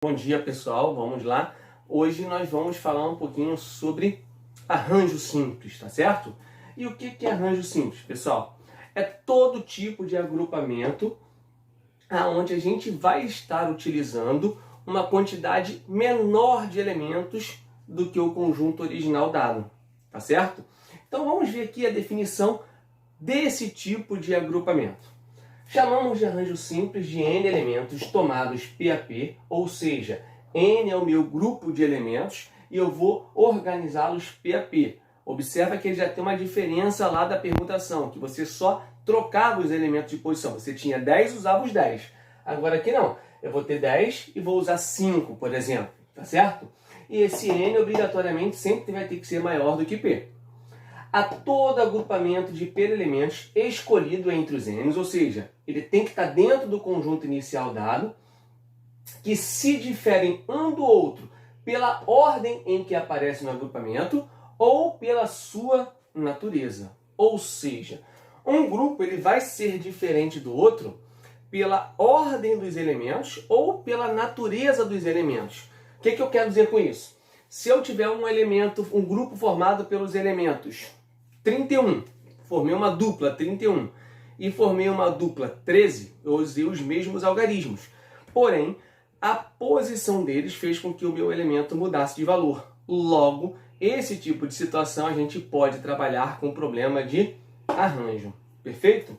Bom dia, pessoal, vamos lá. Hoje nós vamos falar um pouquinho sobre arranjo simples, tá certo? E o que é arranjo simples, pessoal? É todo tipo de agrupamento onde a gente vai estar utilizando uma quantidade menor de elementos do que o conjunto original dado, tá certo? Então vamos ver aqui a definição desse tipo de agrupamento. Chamamos de arranjo simples de N elementos tomados P a P, ou seja, N é o meu grupo de elementos e eu vou organizá-los P a P. Observa que ele já tem uma diferença lá da permutação, que você só trocava os elementos de posição. Você tinha 10, usava os 10. Agora aqui não. Eu vou ter 10 e vou usar 5, por exemplo. Tá certo? E esse N obrigatoriamente sempre vai ter que ser maior do que P. A todo agrupamento de P elementos escolhido entre os N's, ou seja, ele tem que estar dentro do conjunto inicial dado, que se diferem um do outro pela ordem em que aparece no agrupamento ou pela sua natureza. Ou seja, um grupo ele vai ser diferente do outro pela ordem dos elementos ou pela natureza dos elementos. O que eu quero dizer com isso? Se eu tiver um grupo formado pelos elementos 31, formei uma dupla 31 e formei uma dupla 13, eu usei os mesmos algarismos. Porém, a posição deles fez com que o meu elemento mudasse de valor. Logo, esse tipo de situação a gente pode trabalhar com o problema de arranjo. Perfeito?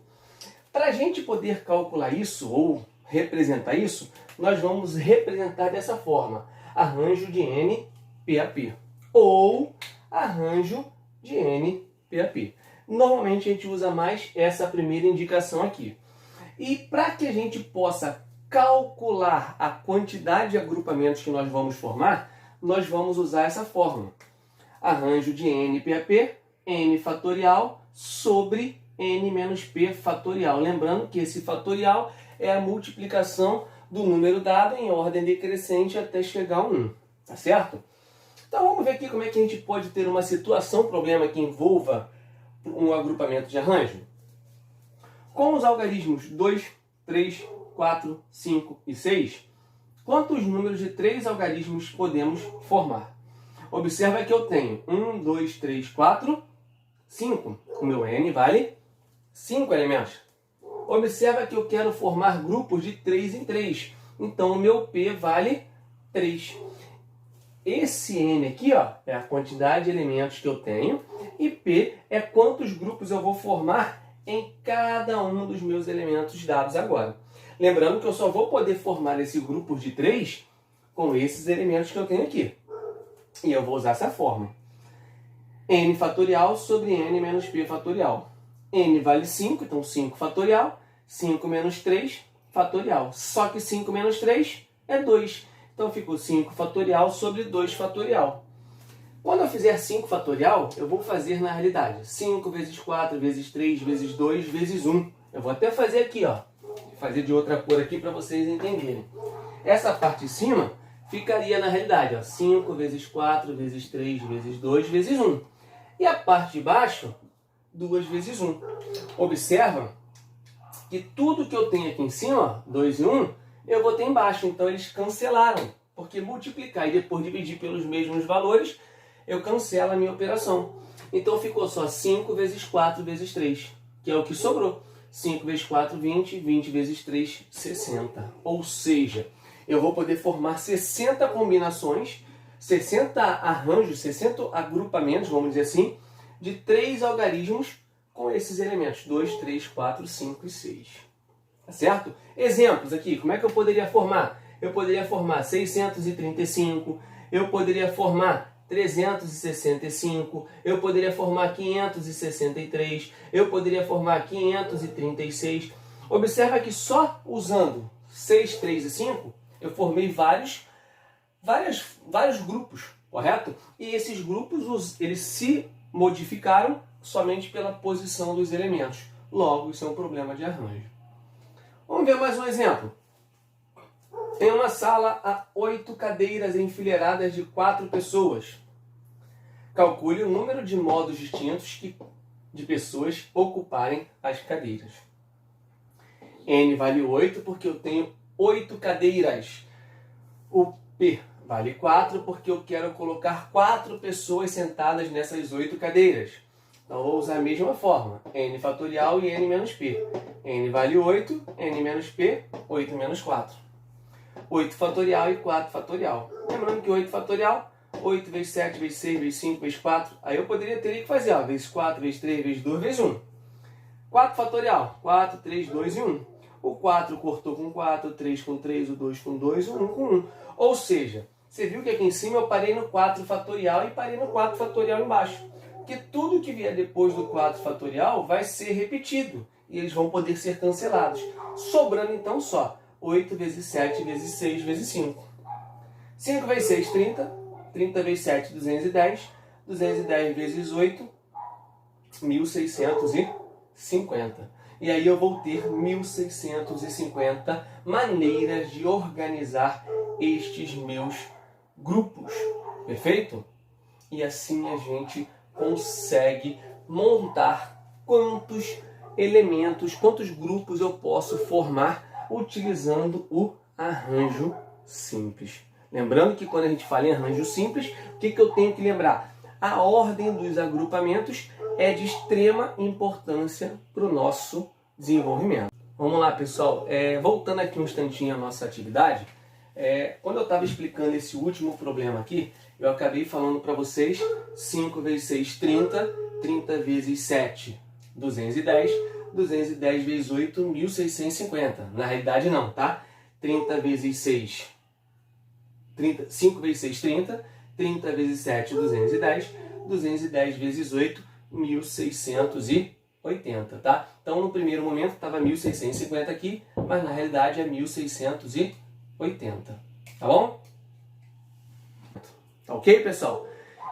Para a gente poder calcular isso ou representar isso, nós vamos representar dessa forma: arranjo de N P a P ou arranjo de N P a P. Normalmente a gente usa mais essa primeira indicação aqui. E para que a gente possa calcular a quantidade de agrupamentos que nós vamos formar, nós vamos usar essa fórmula. Arranjo de N P a P, N fatorial sobre N menos P fatorial. Lembrando que esse fatorial é a multiplicação do número dado em ordem decrescente até chegar a 1. Tá certo? Então vamos ver aqui como é que a gente pode ter uma situação, problema que envolva um agrupamento de arranjo. Com os algarismos 2, 3, 4, 5 e 6, quantos números de 3 algarismos podemos formar? Observa que eu tenho 1, 2, 3, 4, 5. O meu N vale 5 elementos. Observa que eu quero formar grupos de 3 em 3. Então o meu P vale 3. Esse N aqui, ó, é a quantidade de elementos que eu tenho e P é quantos grupos eu vou formar em cada um dos meus elementos dados agora. Lembrando que eu só vou poder formar esse grupo de 3 com esses elementos que eu tenho aqui. E eu vou usar essa fórmula. N fatorial sobre N menos P fatorial. N vale 5, então 5 fatorial. 5 menos 3 fatorial. Só que 5 menos 3 é 2. Então ficou 5 fatorial sobre 2 fatorial. Quando eu fizer 5 fatorial, eu vou fazer na realidade 5 vezes 4 vezes 3 vezes 2 vezes 1. Eu vou até fazer aqui, ó. Fazer de outra cor aqui para vocês entenderem. Essa parte de cima ficaria na realidade, ó, 5 vezes 4 vezes 3 vezes 2 vezes 1. E a parte de baixo, 2 vezes 1. Observa que tudo que eu tenho aqui em cima, ó, 2 e 1, eu vou ter embaixo. Então eles cancelaram, porque multiplicar e depois dividir pelos mesmos valores, eu cancelo a minha operação. Então ficou só 5 vezes 4 vezes 3, que é o que sobrou. 5 vezes 4, 20. 20 vezes 3, 60. Ou seja, eu vou poder formar 60 combinações, 60 arranjos, 60 agrupamentos, vamos dizer assim, de 3 algarismos com esses elementos. 2, 3, 4, 5 e 6. Tá certo? Exemplos aqui. Como é que eu poderia formar? Eu poderia formar 635. Eu poderia formar 365, eu poderia formar 563, eu poderia formar 536. Observa que só usando 6, 3 e 5, eu formei vários grupos, correto? E esses grupos eles se modificaram somente pela posição dos elementos. Logo, isso é um problema de arranjo. Vamos ver mais um exemplo. Em uma sala há 8 cadeiras enfileiradas de 4 pessoas. Calcule o número de modos distintos de pessoas ocuparem as cadeiras. N vale 8 porque eu tenho 8 cadeiras. O P vale 4 porque eu quero colocar 4 pessoas sentadas nessas 8 cadeiras. Então, vou usar a mesma fórmula, n fatorial e n menos p. N vale 8, n menos p, 8 menos 4. 8 fatorial e 4 fatorial. Lembrando que 8 fatorial, 8 vezes 7, vezes 6, vezes 5, vezes 4. Aí eu teria que fazer, ó, vezes 4, vezes 3, vezes 2, vezes 1. 4 fatorial, 4, 3, 2 e 1. O 4 cortou com 4, o 3 com 3, o 2 com 2, o 1 com 1. Ou seja, você viu que aqui em cima eu parei no 4 fatorial e parei no 4 fatorial embaixo. Porque tudo que vier depois do 4 fatorial vai ser repetido. E eles vão poder ser cancelados. Sobrando então só 8 vezes 7 vezes 6 vezes 5. 5 vezes 6, 30. 30 vezes 7, 210. 210 vezes 8, 1650. E aí eu vou ter 1650 maneiras de organizar estes meus grupos. Perfeito? E assim a gente consegue montar quantos elementos, quantos grupos eu posso formar utilizando o arranjo simples. Lembrando que quando a gente fala em arranjo simples, o que eu tenho que lembrar? A ordem dos agrupamentos é de extrema importância para o nosso desenvolvimento. Vamos lá, pessoal. Voltando aqui um instantinho à nossa atividade, quando eu estava explicando esse último problema aqui, eu acabei falando para vocês 5 vezes 6, 30, 30 vezes 7, 210, 210 vezes 8, 1650. Na realidade não, tá? 30 vezes 6, 5 vezes 6, 30, 30 vezes 7, 210, 210 vezes 8, 1680, tá? Então no primeiro momento estava 1650 aqui, mas na realidade é 1680, tá bom? Tá ok, pessoal?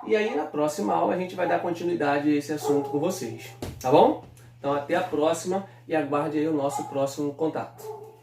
E aí na próxima aula a gente vai dar continuidade a esse assunto com vocês, tá bom? Então até a próxima e aguarde aí o nosso próximo contato.